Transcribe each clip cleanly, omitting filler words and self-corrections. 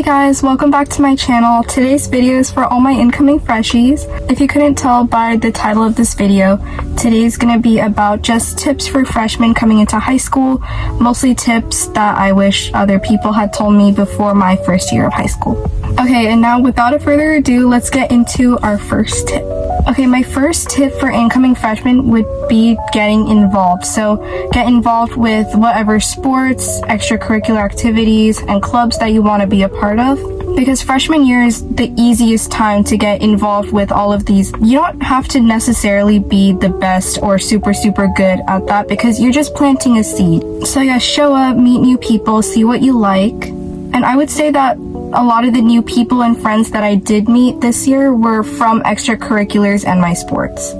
Hi guys, welcome back to my channel. Today's video is for all my incoming freshies. If you couldn't tell by the title of this video, today's gonna be about just tips for freshmen coming into high school, mostly tips that I wish other people had told me before my first year of high school. Okay, and now without further ado, let's get into our first tip. Okay, my first tip for incoming freshmen would be getting involved. So get involved with whatever sports, extracurricular activities, and clubs that you want to be a part of. Because freshman year is the easiest time to get involved with all of these. You don't have to necessarily be the best or super good at that because you're just planting a seed. So yeah, show up, meet new people, see what you like. And I would say that a lot of the new people and friends that I did meet this year were from extracurriculars and my sports.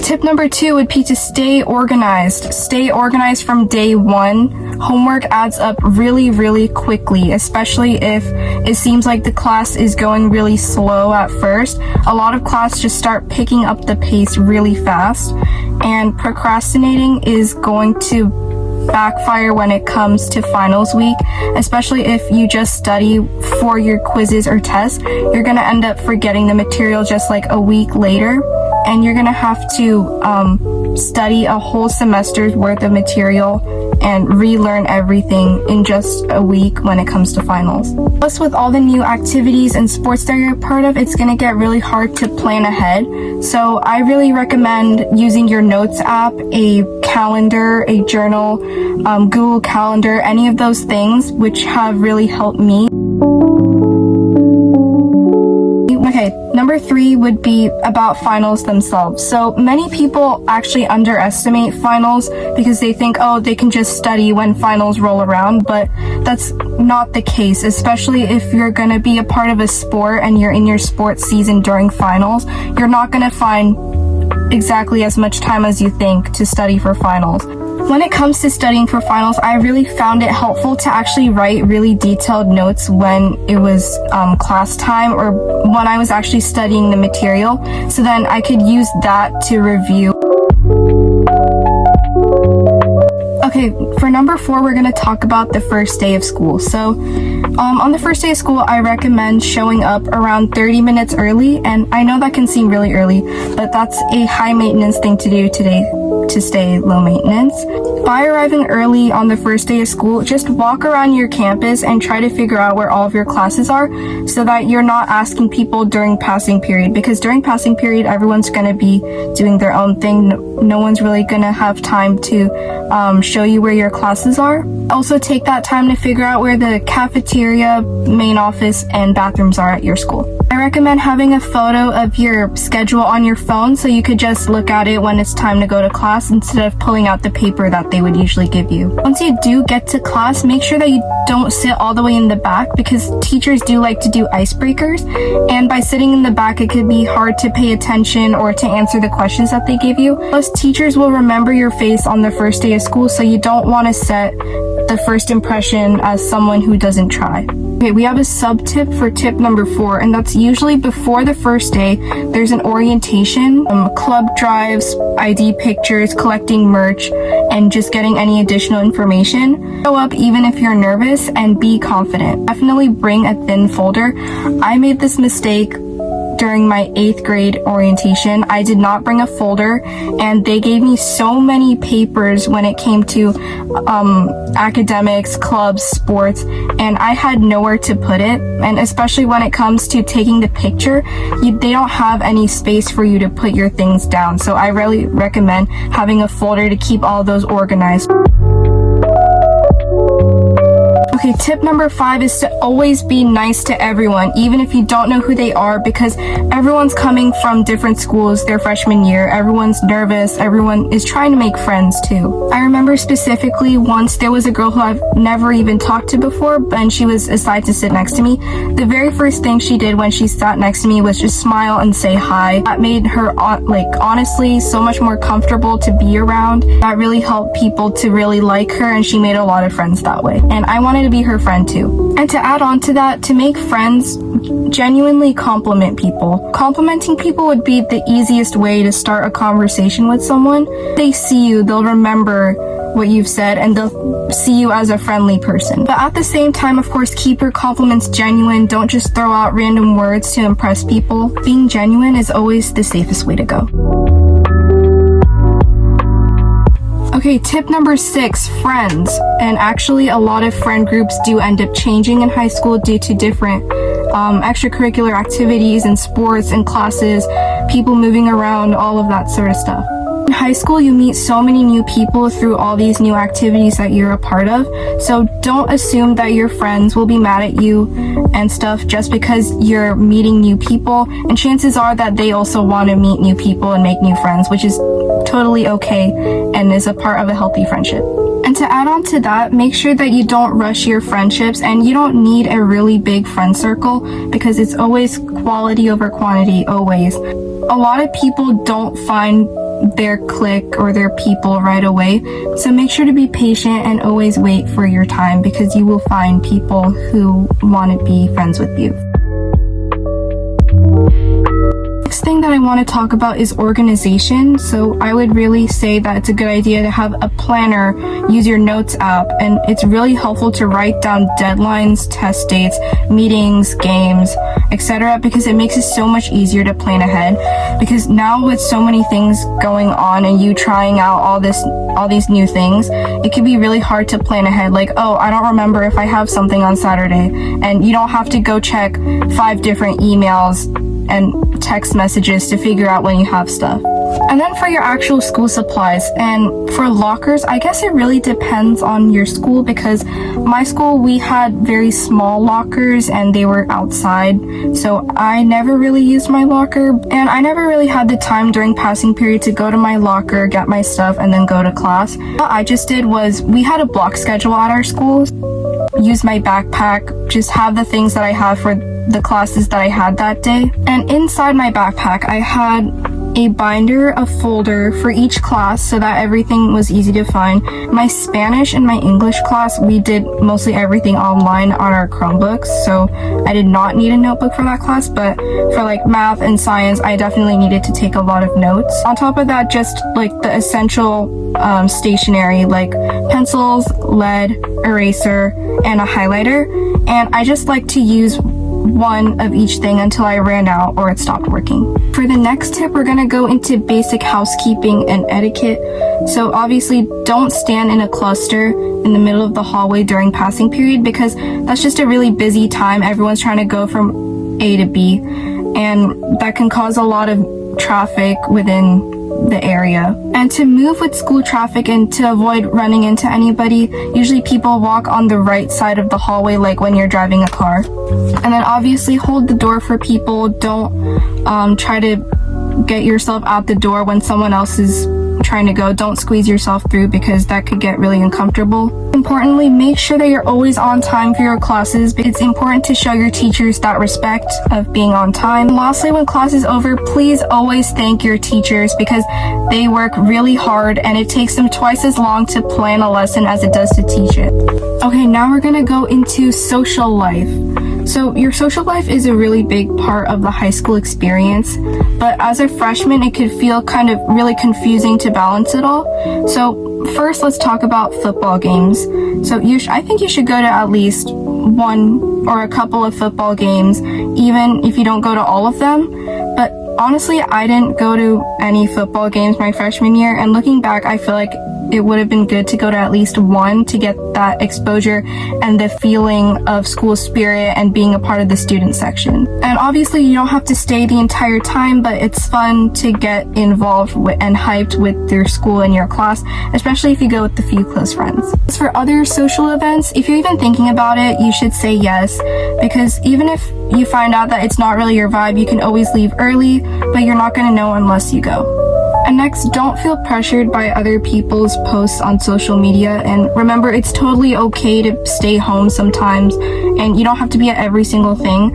Tip number 2 would be to stay organized. Stay organized from day one. Homework adds up really quickly, especially if it seems like the class is going really slow at first. A lot of class just start picking up the pace really fast, and procrastinating is going to backfire when it comes to finals week, especially if you just study for your quizzes or tests. You're gonna end up forgetting the material just like a week later, and you're gonna have to study a whole semester's worth of material and relearn everything in just a week when it comes to finals. Plus, with all the new activities and sports that you're a part of, it's gonna get really hard to plan ahead. So I really recommend using your notes app, a calendar, a journal, Google Calendar, any of those things, which have really helped me. Okay, number 3 would be about finals themselves. So many people actually underestimate finals because they think, oh, they can just study when finals roll around, but that's not the case, especially if you're gonna be a part of a sport and you're in your sports season during finals. You're not gonna find exactly as much time as you think to study for finals. When it comes to studying for finals, I really found it helpful to actually write really detailed notes when it was class time or when I was actually studying the material, so then I could use that to review. Okay, for number 4, we're going to talk about the first day of school. So on the first day of school, I recommend showing up around 30 minutes early, and I know that can seem really early, but that's a high maintenance thing to do today to stay low maintenance. By arriving early on the first day of school, just walk around your campus and try to figure out where all of your classes are so that you're not asking people during passing period, because during passing period, everyone's going to be doing their own thing. No one's really going to have time to show you where your classes are. Also take that time to figure out where the cafeteria, main office, and bathrooms are at your school. I recommend having a photo of your schedule on your phone so you could just look at it when it's time to go to class instead of pulling out the paper that they would usually give you. Once you do get to class, make sure that you don't sit all the way in the back because teachers do like to do icebreakers, and by sitting in the back it could be hard to pay attention or to answer the questions that they give you. Plus, teachers will remember your face on the first day of school, so you don't want to set the first impression as someone who doesn't try. Okay, we have a sub tip for tip number 4, and that's usually before the first day, there's an orientation, club drives, ID pictures, collecting merch, and just getting any additional information. Show up even if you're nervous and be confident. Definitely bring a thin folder. I made this mistake during my 8th grade orientation. I did not bring a folder, and they gave me so many papers when it came to academics, clubs, sports, and I had nowhere to put it. And especially when it comes to taking the picture, they don't have any space for you to put your things down. So I really recommend having a folder to keep all those organized. Okay, tip number 5 is to always be nice to everyone, even if you don't know who they are, because everyone's coming from different schools their freshman year. Everyone's nervous. Everyone is trying to make friends too. I remember specifically once there was a girl who I've never even talked to before, and she was assigned to sit next to me. The very first thing she did when she sat next to me was just smile and say hi. That made her, honestly, so much more comfortable to be around. That really helped people to really like her, and she made a lot of friends that way. And I wanted to be her friend too. And to add on to that, to make friends, genuinely compliment people. Complimenting people would be the easiest way to start a conversation with someone. If they see you, they'll remember what you've said, and they'll see you as a friendly person. But at the same time, of course, keep your compliments genuine. Don't just throw out random words to impress people. Being genuine is always the safest way to go. Okay, tip number 6, friends. And actually, a lot of friend groups do end up changing in high school due to different extracurricular activities and sports and classes, people moving around, all of that sort of stuff. In high school, you meet so many new people through all these new activities that you're a part of, so don't assume that your friends will be mad at you and stuff just because you're meeting new people, and chances are that they also want to meet new people and make new friends, which is totally okay and is a part of a healthy friendship. And to add on to that, make sure that you don't rush your friendships, and you don't need a really big friend circle because it's always quality over quantity, always. A lot of people don't find their clique or their people right away, so make sure to be patient and always wait for your time because you will find people who want to be friends with you. Next thing that I want to talk about is organization. So I would really say that it's a good idea to have a planner, use your notes app, and it's really helpful to write down deadlines, test dates, meetings, games, etc., because it makes it so much easier to plan ahead. Because now with so many things going on and you trying out all these new things, it can be really hard to plan ahead. Like, oh, I don't remember if I have something on Saturday, and you don't have to go check 5 different emails and text messages to figure out when you have stuff. And then for your actual school supplies, and for lockers, I guess it really depends on your school, because my school, we had very small lockers and they were outside, so I never really used my locker, and I never really had the time during passing period to go to my locker, get my stuff, and then go to class. What I just did was, we had a block schedule at our school, use my backpack, just have the things that I have for the classes that I had that day. And inside my backpack, I had a binder, a folder for each class so that everything was easy to find. My Spanish and my English class, we did mostly everything online on our Chromebooks, so I did not need a notebook for that class, but for like math and science, I definitely needed to take a lot of notes. On top of that, just like the essential stationery like pencils, lead, eraser, and a highlighter. And I just like to use one of each thing until I ran out or it stopped working. For the next tip, we're gonna go into basic housekeeping and etiquette. So obviously, don't stand in a cluster in the middle of the hallway during passing period, because that's just a really busy time. Everyone's trying to go from A to B, and that can cause a lot of traffic within the area. And to move with school traffic and to avoid running into anybody, usually people walk on the right side of the hallway, like when you're driving a car. And then obviously hold the door for people. Don't try to get yourself out the door when someone else is trying to go. Don't squeeze yourself through, because that could get really uncomfortable. Importantly, make sure that you're always on time for your classes. It's important to show your teachers that respect of being on time. And lastly, when class is over, please always thank your teachers, because they work really hard and it takes them twice as long to plan a lesson as it does to teach it. Okay, now we're gonna go into social life. So your social life is a really big part of the high school experience, but as a freshman, it could feel kind of really confusing to balance it all. So first, let's talk about football games. So I think you should go to at least one or a couple of football games, even if you don't go to all of them. But honestly, I didn't go to any football games my freshman year, and looking back, I feel like it would have been good to go to at least one to get that exposure and the feeling of school spirit and being a part of the student section. And obviously you don't have to stay the entire time, but it's fun to get involved and hyped with your school and your class, especially if you go with a few close friends. As for other social events, if you're even thinking about it, you should say yes, because even if you find out that it's not really your vibe, you can always leave early, but you're not going to know unless you go. And next, don't feel pressured by other people's posts on social media. And remember, it's totally okay to stay home sometimes, and you don't have to be at every single thing.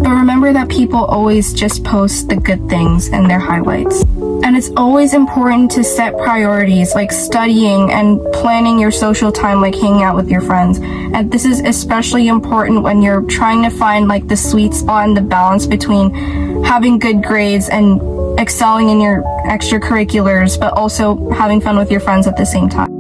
But remember that people always just post the good things and their highlights. And it's always important to set priorities, like studying and planning your social time, like hanging out with your friends. And this is especially important when you're trying to find like the sweet spot and the balance between having good grades and excelling in your extracurriculars, but also having fun with your friends at the same time.